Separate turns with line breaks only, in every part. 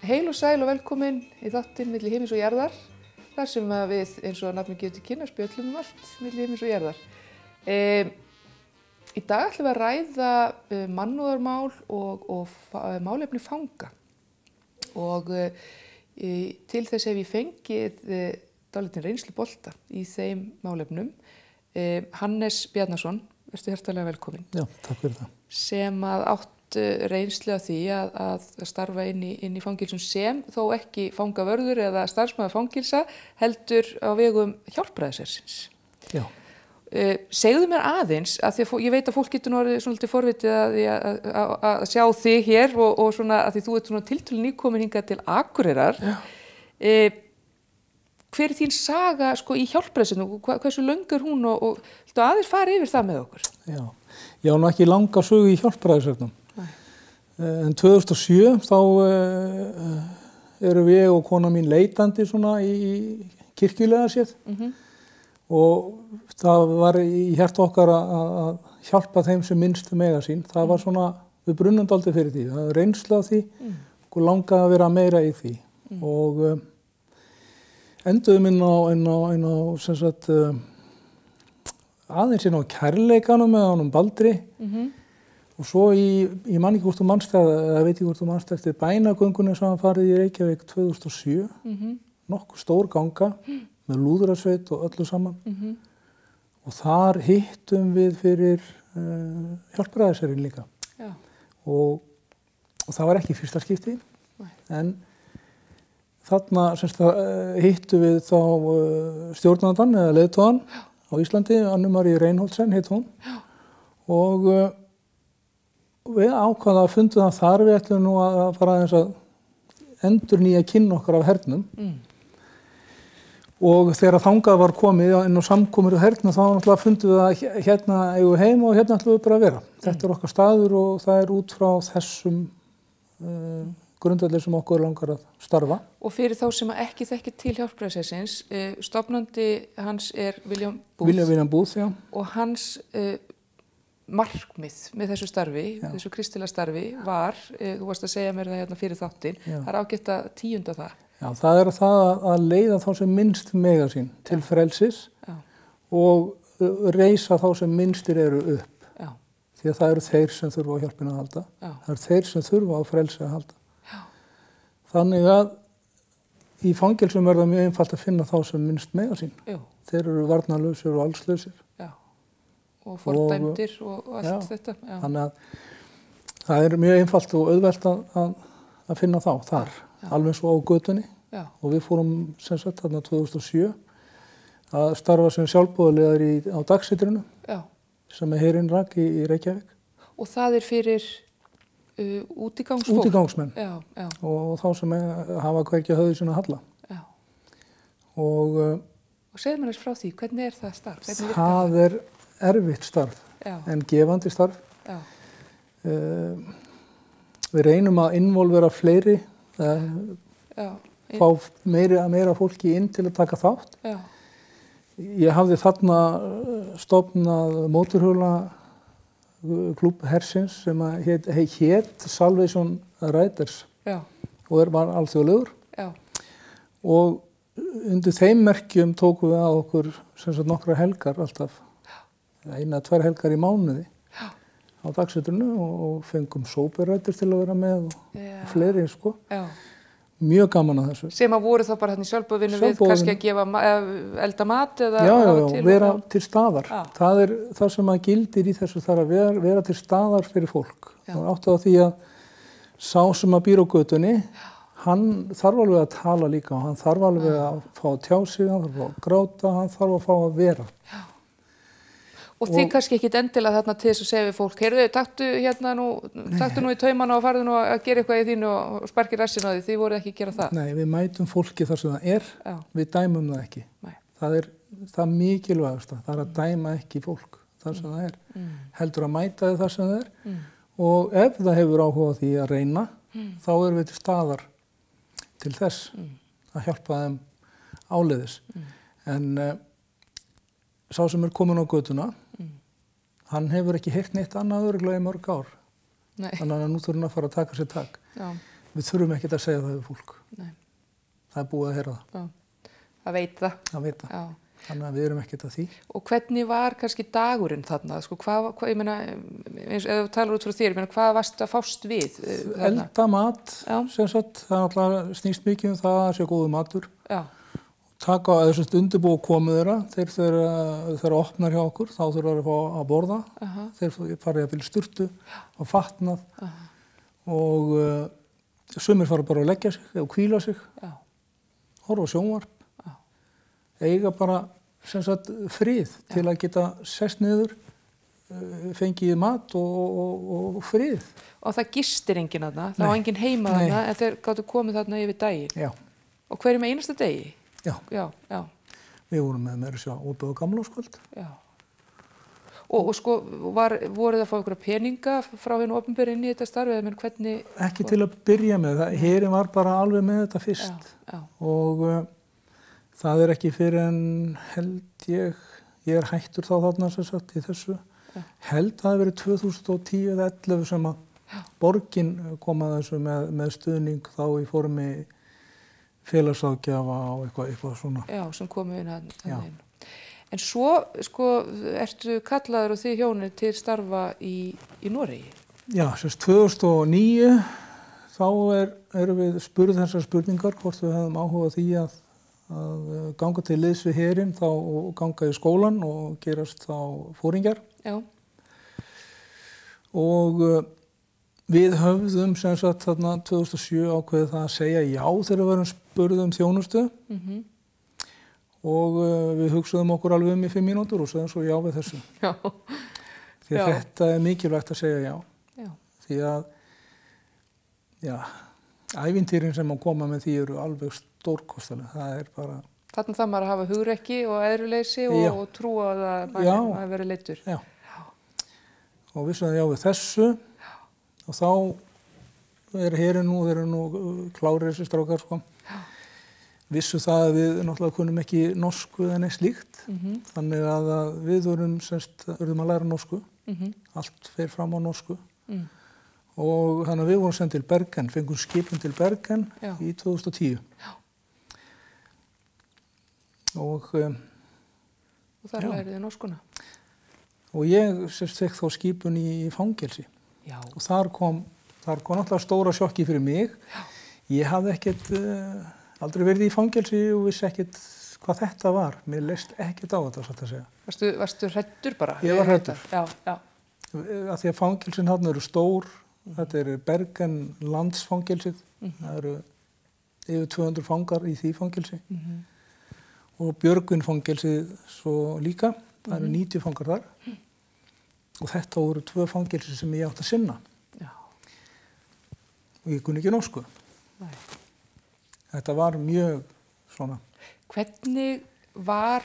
Heil og sæl og velkomin í þáttinn milli himins og jarðar, þar sem við, eins og nafnið gefur til kynna, spjöllum allt milli himins og jarðar. Í dag ætlum við að ræða mannúðarmál og málefni fanga. Og til þess hef ég fengið dálítinn reynslubolta í þeim málefnum. Hannes Bjarnason, vertu hjartanlega velkomin.
Já, takk fyrir það. Sem
átt reynslu af því að starfa inn í fangilsum sem þó ekki fangavörður eða starfsmaður fangilsa heldur á vegum Hjálpræðishersins.
Já.
Segðu mér aðeins, að því að ég veit að fólk getur nú orðið svona lítið forvitið að sjá þig hér og svona að því þú ert svona tiltölu nýkomin hingað til Akureyrar.
Já.
Hver er þín saga sko í Hjálpræðishernum? Hversu löng er hún og viltu aðeins fara yfir það með okkur?
Já, ég á nú ekki langa sögu í Hjálpræðishernum. En 2007 þá erum við og kona mín leitandi svona í kirkjulega séð. Og það var í hjarta okkar að hjálpa þeim sem minnst mega sín. Það var svona, við brunnum dálítið fyrir því. Það var reynsla af því og langaði að vera meira í því. Og enduðum inn á sem sagt, aðeins inn á kærleikanum með honum Baldri. Og svo ég man ekki hvort þú manst eða veit ekki hvort þú manst eftir bænagöngunni sem hann farið í Reykjavík 2007. Nokkuð stór ganga með lúðrasveit og öllu saman. Og þar hittum við fyrir Hjálpræðisherinn líka.
Já.
Og það var ekki fyrsta skipti. En þarna hittum við þá stjórnandann eða leiðtogann á Íslandi, Annu Maríu Reinholdsen heit hún.
Já.
Og við ákvaðum að fundum það þar við ætlum nú að fara aðeins að endurnýja kynna okkar af hernum. Og þegar þangað var komið inn á samkomur á hernum þá náttúrulega fundum við að hérna eigum við heim og hérna ætlum við bara að vera. Þetta er okkar staður og það er út frá þessum grundvelli sem okkur langar að starfa.
Og fyrir þá sem ekki þekkir til Hjálpræðishersins, stofnandi hans er William Booth.
William Booth, já.
Og hans markmið með þessu starfi, þessu kristilega starfi var, þú varst að segja mér það hérna fyrir þáttinn, það er ágætt að tíunda það.
Já, það er það að leiða þá sem minnst mega sín til frelsis og reisa þá sem minnstir eru upp.
Já.
Því að það eru þeir sem þurfa á hjálpina að halda. Já. Það eru þeir sem þurfa á frelsi að halda. Já. Þannig að í fangelsum er það mjög einfalt að finna þá sem minnst mega sín. Já. Þeir eru varnarlausir og allslausir.
Og fordæmdir og allt þetta. Já.
Þannig að það er mjög einfalt og auðvelt að finna þá þar, alveg svo á götunni. Já. Og við fórum sem sagt þarna 2007 að starfa sem sjálfboðaliðar á Dagsetrinu sem er herinn rak í Reykjavík. Og
það er fyrir útigangsfólk?
Útigangsmenn. Já. Og þá sem hafa hvergi höfði sinna halla. Já. Og
segðu mér þess frá því, hvernig er það starf?
Það er erfitt starf, en gefandi starf. Við reynum að involvera fleiri, fá meira fólki inn til að taka þátt. Já. Ég hafði þarna stofnað mótorhjóla klúbb hersins sem hét Salvation Riders og var alþjóðlegur. Já. Og undir þeim merkjum tókum við að okkur sem sagt nokkra helgar alltaf. 1-2 helgar í mánuði á Dagsetrinu og fengum sóperrættir til að vera með og fleiri sko. Já. Mjög gaman að þessu.
Sem að voru þá bara hérna í sjálfboðvinnu við kannski að gefa elda mat eða
vera til staðar. Það er það sem að gildir í þessu þar að vera til staðar fyrir fólk. Og áttu á því að sá sem að býr á götunni, hann þarf alveg að tala líka og hann þarf alveg að fá að tjá sig, hann þarf að gráta, hann þarf að fá að vera. Já.
Og þið kannski ekkit endilega þarna til þess að segja við fólk, heyrðu, taktu nú í taumana og farðu nú að gera eitthvað í þínu og sparki rassinn á því, þið voruð ekki að gera það.
Nei, við mætum fólki þar sem það er, við dæmum það ekki. Nei. Það er það mikilvægasta, það er að dæma ekki fólk þar sem það er. Heldur að mæta þið þar sem það er og ef það hefur áhuga á því að reyna, þá erum við til staðar til þess að hjálpa þeim áleiðis. En sá sem er komin á götuna, hann hefur ekki heyrt neitt annað örugglega í mörg ár. Nei. Þannig að nú þurfum að fara að taka sér tak. Já. við þurfum ekkert að segja það við fólk.
Nei.
Það er búið að heyra það.
Já, það veit það.
Það veit það.
Já.
Þannig að við erum ekkert að því.
Og hvernig var kannski dagurinn þarna? Sko, ég meina, eins og ef þú talar út frá þér, ég meina, hvað varst að fást við?
Elda mat, sem sagt, það náttúrulega snýst mikið það að sé góður matur.
Já.
Taka þessast undirbúið komu þeirra, þeir opnar hjá okkur, þá þurfa að fá að borða. Þeir farið að fylgja sturtu og fatnað og sumir fara bara að leggja sig og hvíla sig, horfa á sjónvarp. Eiga bara sem sagt frið til að geta sest niður, fengið mat og frið. Og
það gistir enginn þarna, það var enginn heima þarna, en þeir gáttu komið þarna yfir daginn.
Já.
Og hverjum einasta degi?
Já.
Já, já.
Við vorum með meira að sjá opið á gamlárskvöld.
Já. Og sko, voruð það að fá ykkur peninga frá hinu opinberi inn í þetta starfið, menn hvernig? Ekki
til að byrja með það, herinn var bara alveg með þetta fyrst.
Já, já.
Og það er ekki fyrir en held ég er hættur þá þarna sem sagt í þessu. Held það hafi verið 2010 eða 11 sem að borgin kom að þessu með stuðning þá í formi félagsráðgjafa og eitthvað svona.
Já, sem komu inn að inn. En svo, sko, ertu kallaður og þið hjónir til starfa í Noregi? Já,
sérst 2009 þá erum við spurð þessar spurningar hvort við hefðum áhuga því að ganga til liðs við herinn þá og ganga í skólan og gerast þá foringjar. Já. Og við höfðum sem sagt þarna 2007 ákveðið það að segja já þegar við varum spurð þjónustu. Og við hugsaðum okkur alveg í 5 mínútur og sagðum svo já við þessu. Já. Því að þetta er mikilvægt að segja já. Já. Því að ævintýrin sem að koma með því eru alveg stórkostalega. Það er bara...
Þarna það maður að hafa hugrekki og æðruleysi og trúa að maður verið leiddur. Já.
Og við sagðum já við þessu og þá þeir eru nú klárir þessi strákar sko. Vissu það að við náttúrulega kunnum ekki norsku eða neitt slíkt. Þannig að við urðum að læra norsku. Allt fer fram á norsku. Og þannig að við vorum sendið til Bergen, fengum skipun til Bergen í 2010. Já. Og
þar lærið þið norskuna?
Og ég fekk þá skipun í fangelsi. Já. Og þar kom náttúrulega stóra sjokki fyrir mig. Já. Ég hafði aldrei verið í fangelsi og vissi ekkert hvað þetta var. Mér leist ekkert á þetta, satt að segja.
Varstu hræddur bara?
Ég var hræddur.
Já, já.
Af því að fangelsin þarna eru stór. Þetta er Bergen landsfangelsið. Það eru yfir 200 fangar í því fangelsi. Og Björgvin fangelsið svo líka. Það eru 90 fangar þar. Og þetta voru 2 fangelsi sem ég átti að sinna. Já. Og ég kunni ekki norsku. Nei. Þetta var mjög svona.
Hvernig var,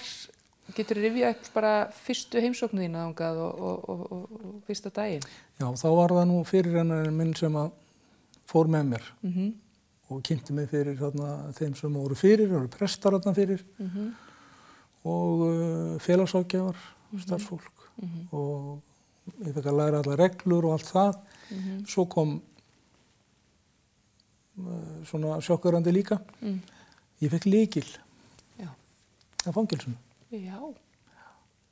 getur rifjað upp bara fyrstu heimsóknu þína þangað og fyrsta daginn?
Já, þá var það nú fyrirrennarinn minn sem að fór með mér og kynnti mig fyrir þeim sem voru fyrir, það voru prestar þarna fyrir og félagságjafar, starfsfólk og ég fekk að læra allar reglur og allt það. Svo kom svona sjokkurandi líka. Ég fekk lykil af fangelsinu. Já.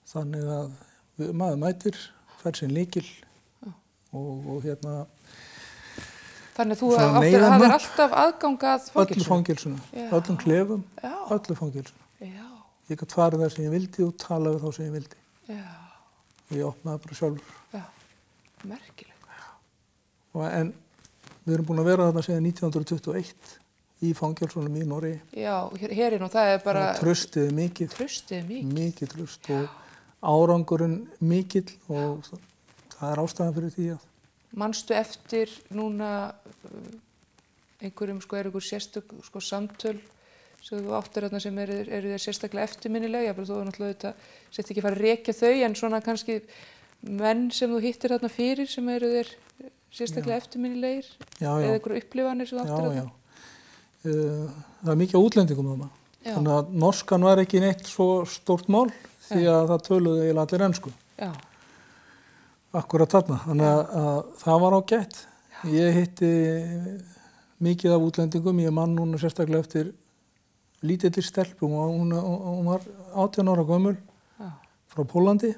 Þannig að maður mætir, fær sinn lykil og hérna...
Þannig að þú hafðir alltaf aðgang að fangelsinu?
Öllu fangelsinu, öllum klefum, öllu fangelsinu. Já. Ég gat farið þar sem ég vildi og tala við þá sem ég vildi. Já. Og ég opnaði bara sjálfur.
Já, merkilegt.
Já. En við erum búin að vera þarna síðan 1921 í fangelsunum í Noregi.
Já, herinn og það er bara...
Traustið mikið.
Traustið mikið.
Mikið traust og árangurinn mikill og það er ástæðan fyrir því að...
Manstu eftir núna einhverjum, er einhver sérstök samtöl sem þú áttir þarna sem eru þér sérstaklega eftirminnileg? Þú náttúrulega þetta sett ekki að fara að rekja þau en svona kannski menn sem þú hittir þarna fyrir sem eru þér sérstaklega eftirminnilegir? Já. Eða einhverju upplifanir sem þú áttir þarna?
Já. Það er mikið útlendingum þarna. Þannig að norskan var ekki neitt svo stórt mál því að það töluðu eiginlega allir ensku. Já. Akkurat þarna. Þannig að það var ágætt. Ég hitti mikið af útlendingum. Ég man núna sérstaklega eftir lítilli stelpu. Hún var 18 ára gömul frá Pólandi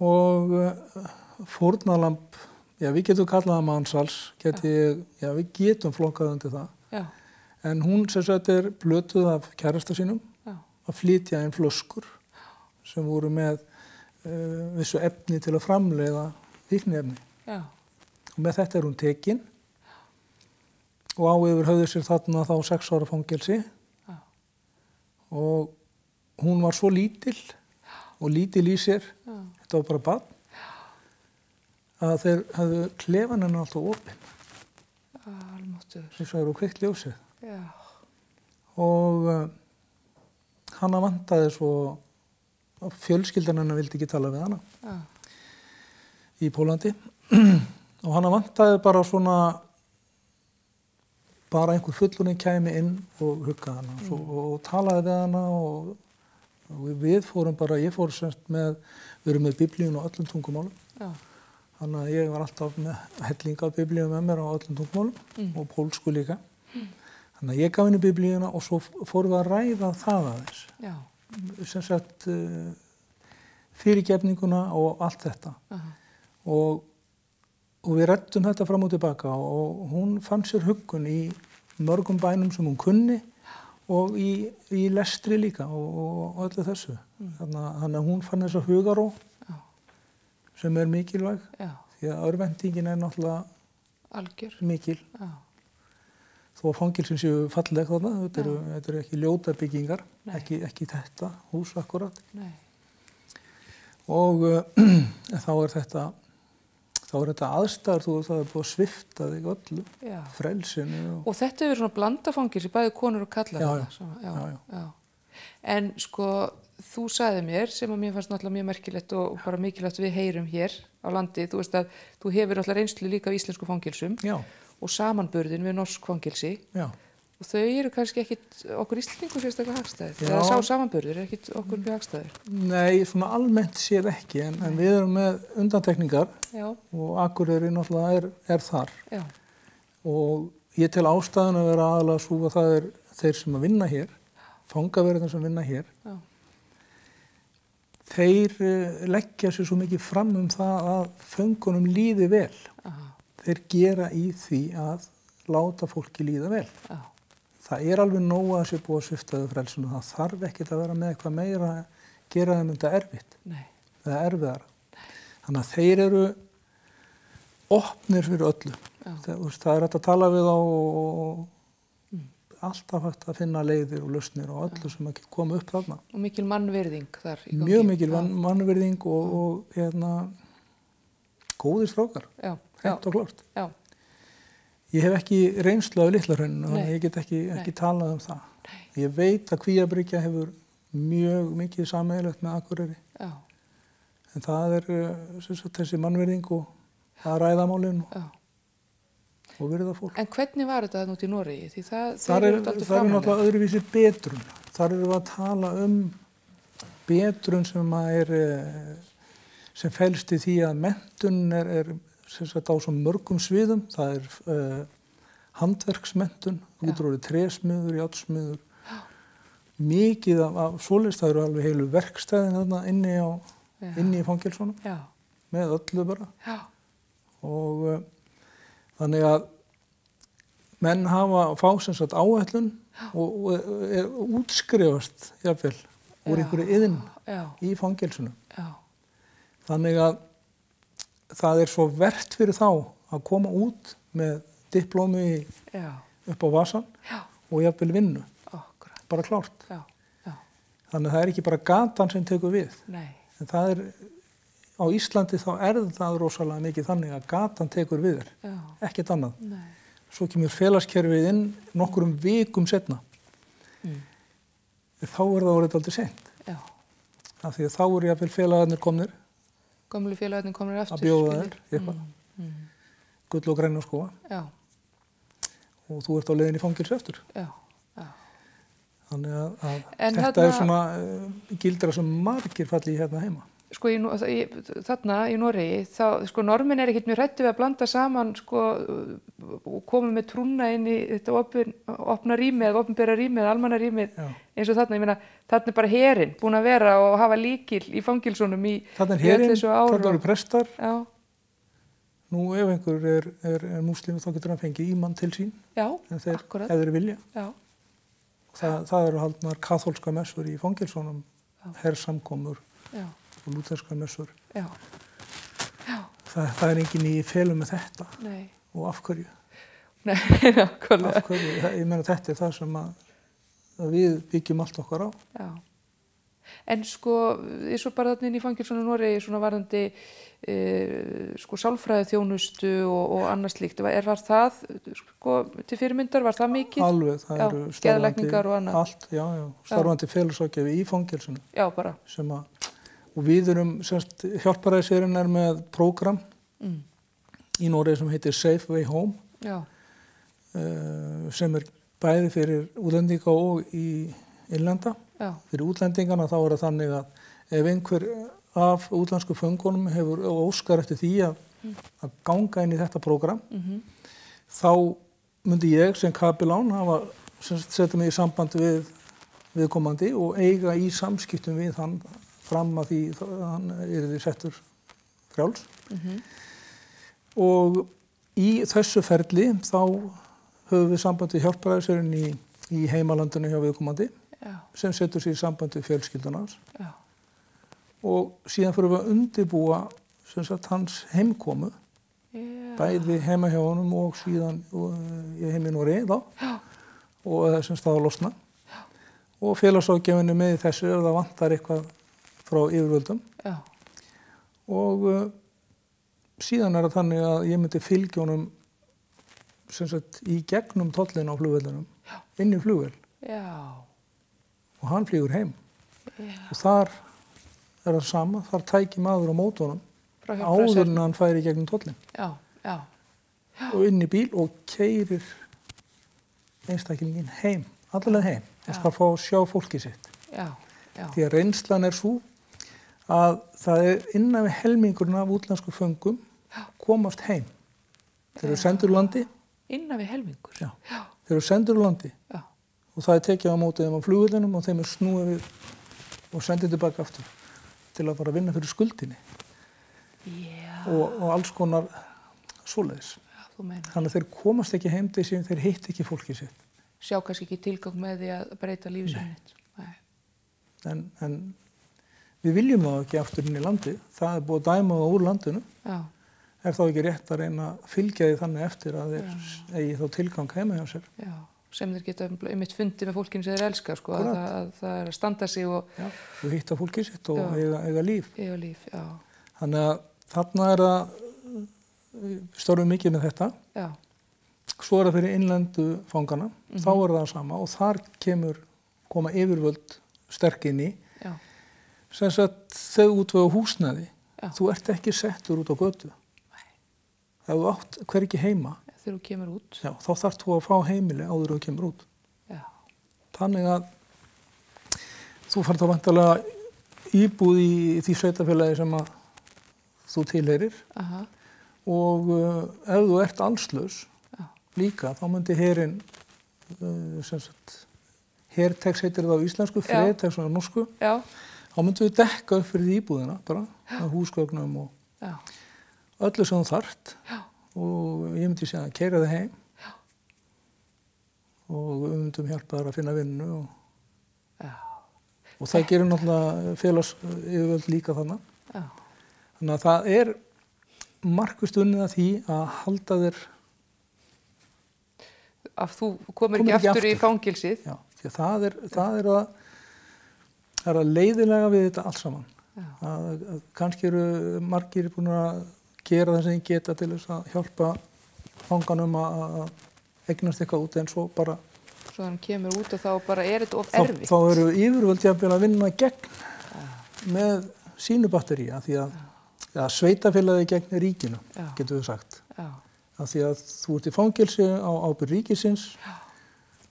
og fórnarlamb, já við getum kallað það mansals, við getum flokkað undir það.
Já.
En hún sem sagt plötuð af kærasta sínum að flytja inn flöskur sem voru með vissu efni til að framleiða fíkniefni. Já. Og með þetta hún tekin og á yfir höfðu sér þarna þá 6 ára fangelsi. Já. Og hún var svo lítil og lítil í sér, þetta var bara barn, að þeir hafðu klefan hennar alltaf opinn.
Almáttugur.
Þess að eru kveikt ljósið.
Já.
Og hana vantaði svo, fjölskyldan hennar vildi ekki tala við hana. Já. Í Pólandi. Og hana vantaði bara svona, bara einhver fullorðinn kæmi inn og huggaði hana og talaði við hana og við fórum bara, ég fór semst með, við erum með biblíun á öllum tungumálum. Já. Þannig að ég var alltaf með helling af biblíum með mér á öllum tungumálum og pólsku líka. Þannig að ég gaf henni biblíuna og svo fórum við að ræða það aðeins. Já. Sem sagt fyrirgefninguna og allt þetta. Og við ræddum þetta fram og tilbaka og hún fann sér huggun í mörgum bænum sem hún kunni og í lestri líka og öllu þessu. Þannig að hún fann þessa hugaró sem mikilvæg. Já. Því að örvæntingin náttúrulega
algjör
mikil. Já. Þó að fangilsin séu falleg þarna, þetta eru ekki ljótar byggingar, ekki þetta hús akkurat. Nei. Og þá er þetta aðstæður, það búið að svifta þig öllu, frelsinu.
Og þetta hefur svona blandafangilsi, bæði konur og kallar. Já. En sko, þú sagði mér, sem að mér fannst náttúrulega mjög merkilegt og bara mikilvægt við heyrum hér á landi, þú veist að þú hefur alltaf reynslu líka af íslensku fangilsum. Já. Og samanburðin við norsk fangilsi. Já. Og þau eru kannski ekkit okkur Íslendingur sérstaklega hagstæðir. Eða sá samanburður ekkit okkur mjög hagstæðir.
Nei, svona almennt séð ekki, en við erum með undantekningar. Já. Og Akureyri náttúrulega er þar. Já. Og ég tel ástæðan að vera aðalega svo að það þeir sem að vinna hér, fangaverðir sem vinna hér. Já. Þeir leggja sér svo mikið fram það að föngunum líði vel. Aha. Þeir gera í því að láta fólki líða vel. Já. Það alveg nóg að sé búið að svifta þau frelsinu. Það þarf ekkert að vera með eitthvað meira að gera þeim þetta erfitt. Nei. Það erfiðara. Þannig að þeir eru opnir fyrir öllu. Það hægt að tala við á og alltaf hægt að finna leiðir og lausnir og öllu sem ekki koma upp þarna.
Og mikil mannvirðing þar í gangi.
Mjög mikil mannvirðing og góðir strákar. Já. Hreint og klárt. Já. Ég hef ekki reynslu af Litla-Hrauninu, þannig að ég get ekki talað það. Nei. Ég veit að Kvíabryggja hefur mjög mikið sameiginlegt með Akureyri. Já. En það þessi mannvirðing og að ræða málin og virða fólk.
En hvernig var þetta út í Noregi? Því
það er náttúrulega öðruvísi betrun. Þar erum við að tala betrun sem felst í því að menntun er á svo mörgum sviðum. Það handverksmenntun, út úr trésmiður, járnsmiður, mikið af svoleiðis. Það eru alveg heilu verkstæðin þarna inni í fangelsunum, með öllu bara. Já. Og þannig að menn fá sem sagt áætlun og útskrifast jafnvel úr einhverju iðn í fangelsunum. Já. Þannig að það svo vert fyrir þá að koma út með diplómi upp á vasan og jafnvel vinnu. Bara klárt. Já. Þannig að það ekki bara gatan sem tekur við. Nei. En það á Íslandi þá það rosalega mikið þannig að gatan tekur við þér. Ekkert annað. Nei. Svo kemur félagskerfið inn nokkrum vikum seinna. Þá það orðið aldrei seint. Já. Af því að þá jafnvel félagarnir komnir.
Gömlu félagarnir komnir aftur.
Að bjóða þér eitthvað. Gull og græna skóa. Já. Og þú ert á leiðinni í fangelsi aftur. Já. Þannig að þetta svona gildra sem margir falli hérna heima.
Sko þarna í Noregi, normin ekkert mjög hræddir við að blanda saman og komum með trúna inn í þetta opna rými eða opinbera rými eða almanna rými eins og þarna, ég meina, þarna bara herinn búin að vera og hafa lykil í fangilsunum í öll þessu ár.
Þarna eru prestar.
Já.
Nú ef einhver er múslimi þá getur hann fengið ímann til sín.
Já,
en þeir
akkurat.
Ef þeir vilja.
Já.
Það eru haldnar kaþólska messur í fangilsunum, hersamkomur og lúterska messur.
Já.
Það er enginn í felum með þetta.
Nei.
Og af hverju?
Nei, nákvæmlega.
Af hverju? Ég meina þetta er það sem að við byggjum allt okkar á.
Já. En sko, eins og bara þarna inn í fangilsunum Noregi, svona varðandi sálfræðiþjónustu og annað slíkt. Var það sko, til fyrirmyndar, var það mikið?
Alveg, það eru
geðlækningar og annað.
Allt, starfandi félagsráðgjafi í fangelsunum. Já,
bara.
Og við erum, hjálparæðisherinn er með prógram í Noregi sem heitir Safe Way Home, sem er bæði fyrir útlendinga og í innlenda. Fyrir útlendingana þá er það þannig að ef einhver af útlensku föngunum hefur óskar eftir því að ganga inn í þetta prógram, þá myndi ég sem kapelán setja mig í samband við viðkomandi og eiga í samskiptum við hann fram að því hann yrði settur frjáls. Og í þessu ferli þá höfum við samband við hjálparæðisherinn í heimalandinu hjá viðkomandi sem setur sig í samband við fjölskylduna hans. Og síðan fyrir við að undirbúa hans heimkomu, bæði heima hjá honum og síðan heim í Noregi þá, og þessum stað að losna. Og félagsráðgjafinni með þessu ef það vantar eitthvað frá yfirvöldum. Og síðan er það þannig að ég myndi fylgja honum í gegnum tollinn á flugvellinum, inn í flugvél. Og hann flýgur heim. Og þar er það sama, þar tæki maður á móti honum áður en hann færi í gegnum tollinn. Og inn í bíl og keyrir einstaklinginn heim, allavega heim. Það skal fá að sjá fólkið sitt. Því að reynslan er svo að það er innan við helmingurinn af útlensku föngum komast heim. Þeir eru sendur úr landi.
Innan við helmingur?
Já. Þeir eru sendur úr landi. Og það er tekið á móti þeim á flugvellinum og þeim er snúið við og sendið tilbaka aftur til að bara vinna fyrir skuldinni. Og alls konar svoleiðis. Þannig að þeir komast ekki heim til sín, þeir hitt ekki fólkið sitt.
Sjá kannski ekki tilgang með því að breyta lífið sitt.
En við viljum það ekki aftur inn í landi. Það er búið að dæma það úr landinu. Er þá ekki rétt að reyna að fylgja því þannig eftir að þeir eigi þá tilgang heima hjá sér.
Sem þeir geta einmitt fundið með fólkinu sem þeir elska, sko, að það er að standa sig og
hitta fólkið sitt og eiga líf.
Eiga líf, já.
Þannig að þarna er að störfum mikið með þetta. Svo er það fyrir innlendu fangana, þá er það sama og þar koma yfirvöld sterk inn í. Sem sagt þau útvega húsnæði, þú ert ekki settur út á götu. Ef þú átt hvergi heima,
þegar þú kemur út,
þá þarft þú að fá heimili áður þú kemur út. Þannig að þú fær þá væntanlega íbúð í því sveitarfélagi sem að þú tilheyrir. Og ef þú ert allslaus líka, þá myndi herinn, hertex heitir það á íslensku, fretex á norsku, þá myndi við dekka upp fyrir íbúðina bara, með húsgögnum og öllu sem þú þarft. Og ég myndi segja að keyra þig heim og við myndum hjálpa þér að finna vinnu og það gerir náttúrulega félagsyfirvöld líka þannig. Þannig að það er markvisst unnið að því að halda þér
að þú komir ekki aftur í fangilsið.
Já, því það er að leiðilega við þetta allt saman. Að kannski eru margir búin að gera það sem ég geta til þess að hjálpa fanganum að eignast eitthvað út en svo bara...
Svo hann kemur út og þá bara er þetta of erfitt.
Þá eru yfirvöld jafnvel að vinna gegn með sínu battería því að sveitafélagi gegn ríkinu, getum við sagt. Af því að þú ert í fangilsi á ábyrgð ríkisins,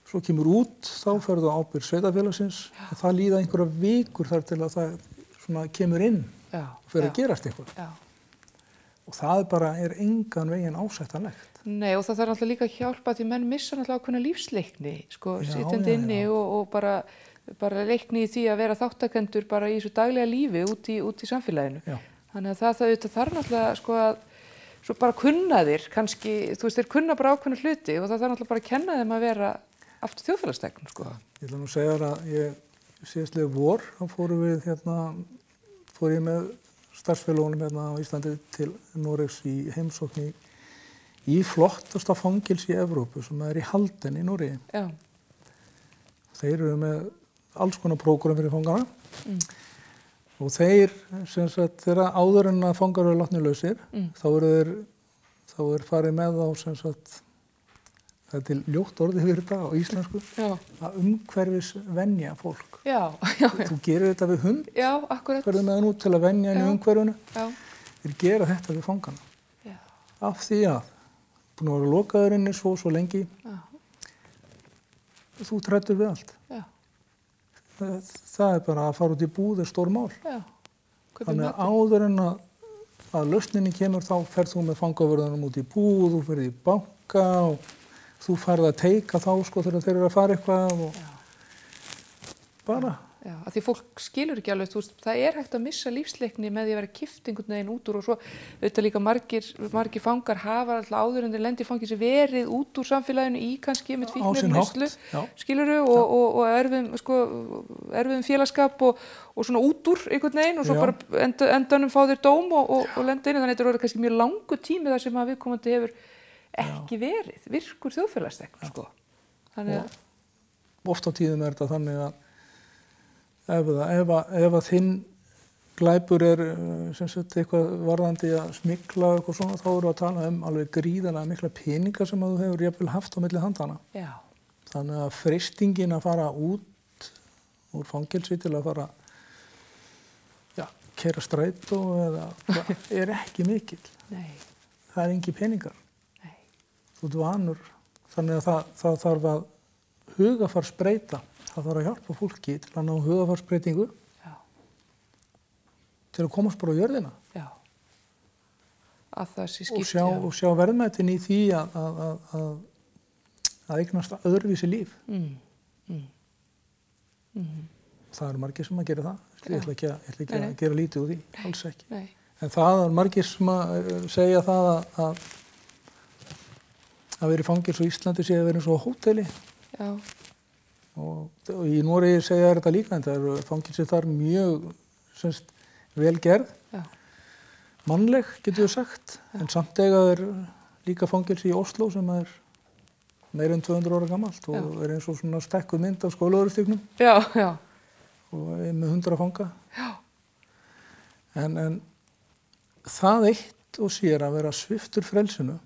svo kemur út, þá ferðu á ábyrgð sveitafélagsins og það líða einhverja vikur þar til að það svona kemur inn og fer að gerast eitthvað. Og það bara engan veginn ásættanlegt.
Nei, og það þarf náttúrulega líka að hjálpa því menn missa náttúrulega ákveðna lífsleikni, sko, sitjandi inni og bara leikni í því að vera þáttakendur bara í þessu daglega lífi út í samfélaginu.
Já.
Þannig að það þarf náttúrulega, sko, að svo bara kunna þér, kannski, þú veist, þeir kunna bara ákveðna hluti og það þarf náttúrulega bara að kenna þeim að vera aftur þjóðfélagsþegn, sko. Ég
ætla nú að segja að síðastliðið vor, þá fór ég með starfsfélagunum hérna á Íslandi til Noregs í heimsókn í flottasta fangilsi í Evrópu sem í Halden í Noregi.
Já.
Þeir eru með alls konar prógram fyrir fangana og þeir, sem sagt, þeirra áður en að fangar eru látnir lausir, þá er farið með þá, sem sagt, það er til ljótt orðið fyrir þetta á íslensku, að umhverfisvenja fólk.
Já.
Þú gerir þetta við hund, ferðu með hann út til að venja hann í umhverfinu. Þeir gera þetta við fangana. Já. Af því að búin að vera lokaður inni svo lengi, þú træddur við allt. Já. Það er bara að fara út í búð stór mál. Já. Þannig að áður en að lausninni kemur þá ferð þú með fangavörðunum út í búð, þú ferð í banka og þú farið að teika þá, sko, þegar þeir eru að fara eitthvað og bara. Já, af því fólk skilur ekki alveg, þú veist, það hægt að missa lífsleikni með því að vera kippt einhvern veginn út úr og svo auðvitað líka margir fangar hafa alltaf áður en þeir lendi í fangelsi verið út úr samfélaginu í kannski með fíkniefnaneyslu, skilurðu, og erfiðum félagsskap og svona út úr einhvern veginn og svo bara endanum fá þeir dóm og lenda inn, þannig að þetta er kannski mjög langur tími þar sem að viðkomandi hefur ekki verið virkur þjóðfélagsþegn, sko. Þannig að oft á tíðum er þetta þannig að ef að þinn glæpur sem sagt eitthvað varðandi að smygla eitthvað svona, þá eru að tala alveg gríðarlega mikla peninga sem að þú hefur jafnvel haft á milli handana. Já. Þannig að freistingin að fara út úr fangelsi til að fara keyra strætó er ekki mikill. Nei. Það er engin peningar. Nei. Þú ert vanur. Þannig að það þarf að hugarfarsbreyta. Það þarf að hjálpa fólki til að ná hugarfarsbreytingu til að komast bara á jörðina. Já. Að það sé skipti. Og sjá verðmætin í því að eignast öðruvísi líf. Það eru margir sem að gera það. Ég ætla ekki að gera lítið úr því, alls ekki. Nei. En það eru margir sem að segja það að vera í fangelsi á Íslandi sé að vera eins og á hóteli. Já. Og í Noregi segja þetta líka, en það eru fangelsi þar mjög vel gerð, mannleg getur við sagt, en samt eiga er líka fangelsi í Oslo sem er meira en 200 ára gamalt og er eins og svona stekkuð mynd af skólaverðstíknum og er með 100 fanga. Já. En það eitt og sér að vera sviptur frelsinu,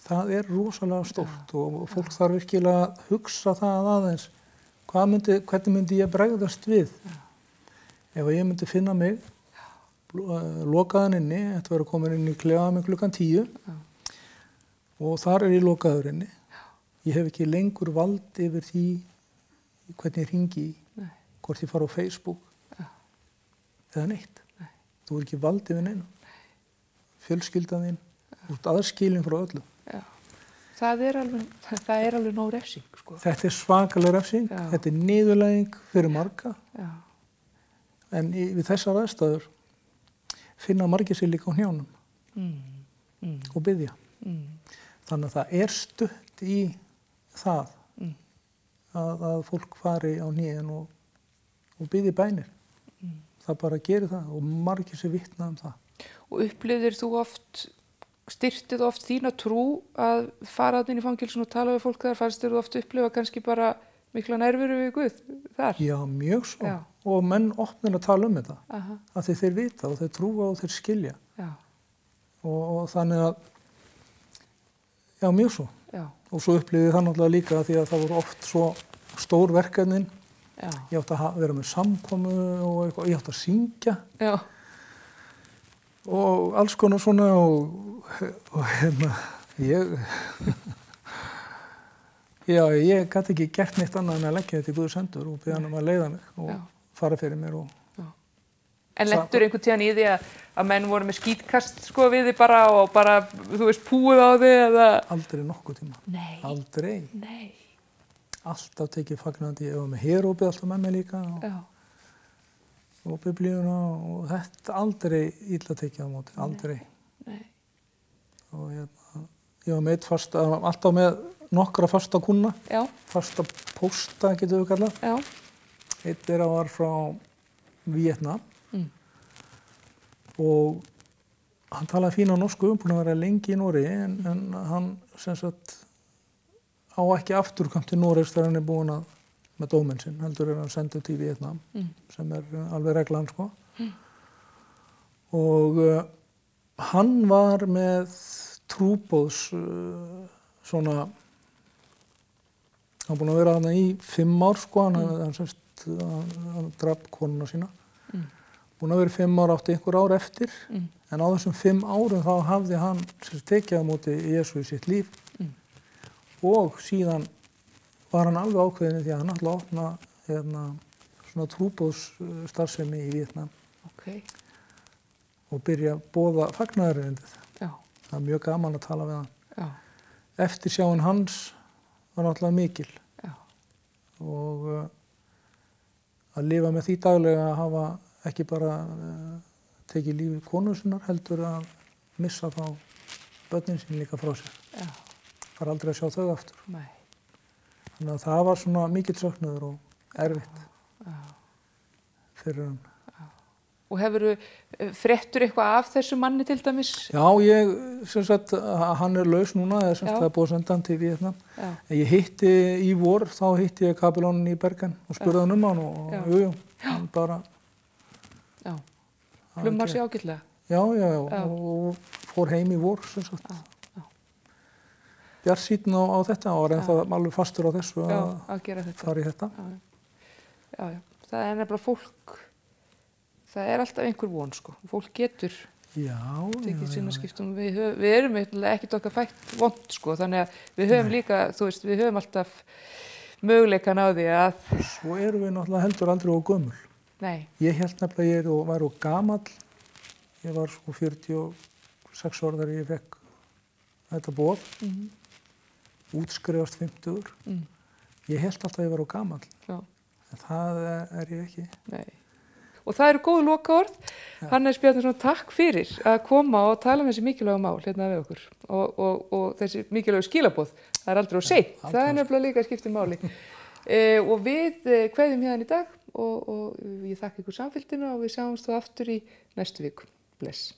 það er rosalega stórt og fólk þarf virkilega að hugsa það aðeins. Hvernig myndi ég bregðast við? Ef ég myndi finna mig lokaðan inni, þetta verður komin inn í klefa með klukkan 10 og þar er ég lokaður inni. Ég hef ekki lengur vald yfir því hvernig ég hringi í, hvort ég fara á Facebook eða neitt. Þú er ekki vald yfir neinu. Fjölskyldan þín, þú ert aðskilin frá öllu. Já. Það er alveg nóg refsing, sko. Þetta er svakaleg refsing, þetta er niðurlæging fyrir marga. Já. En við þessar aðstæður finna margir sig líka á hnjánum og biðja. Þannig að það er stutt í það að fólk fari á hnén og biðji bænir. Það bara gerir það og margir sig vitna það. Og upplifðir þú styrtið oft þína trú að fara inn í fangelsin og tala við fólk þar? Fannst þér þú oft upplifa kannski bara mikla nærveru við Guð þar? Já, mjög svo. Já. Og menn opnir að tala þetta. Af því þeir vita og þeir trúa og þeir skilja. Já. Og þannig að, já, mjög svo. Já. Og svo upplifði það náttúrulega líka því að það voru oft svo stór verkefnin. Já. Ég átti að vera með samkomu og eitthvað, ég átti að syngja. Já. Og alls konar svona og hérna, ég gat ekki gert neitt annað en að leggja þetta í Guðs hendur og biðja hann að leiða mig og fara fyrir mér
En lentur einhvern tíðan í því að menn voru með skítkast sko við þið bara og bara, þú veist, púið á þið eða?
Aldrei nokkuð tíma.
Nei.
Aldrei.
Nei.
Alltaf tekið fagnandi, ég var með herópið alltaf með mig líka og biblíuna og þetta aldrei illa tekið á móti, aldrei.
Nei.
Og ég var með alltaf með nokkra fasta kúnna, fasta pósta getur við kallað.
Já.
Einn þeirra var frá Víetnam og hann talaði fína norsku, búinn að vera lengi í Noregi en hann sem sagt á ekki afturkvæmt til Noregs þegar hann búinn að með dóminn sinn, heldur hann sendið til Víetnam sem alveg reglan sko. Og hann var með trúboðs svona hann búinn að vera þarna í 5 ár sko, hann drap konuna sína. Búinn að vera 5 ár, átti einhver ár eftir, en á þessum 5 árum þá hafði hann tekið á móti Jesú í sitt líf og síðan var hann alveg ákveðinn í því að hann ætlaði að opna svona trúboðsstarfsemi í Víetnam og byrja að boða fagnaðarerindið. Það er mjög gaman að tala við hann. Eftirsjáin hans var náttúrulega mikil og að lifa með því daglega að hafa ekki bara tekið lífi konu sinnar heldur að missa þá börnin sín líka frá sér. Fara aldrei að sjá þau aftur.
Nei.
Þannig að það var svona mikill söknuður og erfitt fyrir hann.
Og hefurðu fréttur eitthvað af þessu manni til dæmis?
Já, sem sagt, hann laus núna, sem sagt, það búið að senda hann til Víetnam. Ég hitti í vor, þá hitti ég kapelónin í Bergen og spurði hann hann og hann bara...
Hlumar sig ágætlega?
Já, og fór heim í vor, sem sagt. Bjartsýnn á þetta og var ennþá alveg fastur á þessu að fara í þetta.
Já, það er nefnilega fólk, það er alltaf einhver von sko. Fólk getur tekið sinnaskiptum. Við erum ekkert okkar fætt vond sko, þannig að við höfum líka, þú veist, við höfum alltaf möguleikan á því að...
Svo erum við náttúrulega heldur aldrei of gömul.
Nei.
Ég held nefnilega að ég var of gamall. Ég var sko 46 ára þegar ég fekk þetta boð. Útskrifast 50. Ég held alltaf að ég var of gamall. En það er ég ekki.
Nei. Og það eru góð lokaorð. Hannes Bjarnason, takk fyrir að koma og tala um þessi mikilvægu mál hérna við okkur. Og þessi mikilvægu skilaboð. Það er aldrei of seint. Það er nefnilega líka að skipta máli. Og við kveðjum hérna í dag og ég þakka ykkur samfylgdina og við sjáumst þá aftur í næstu viku. Bless.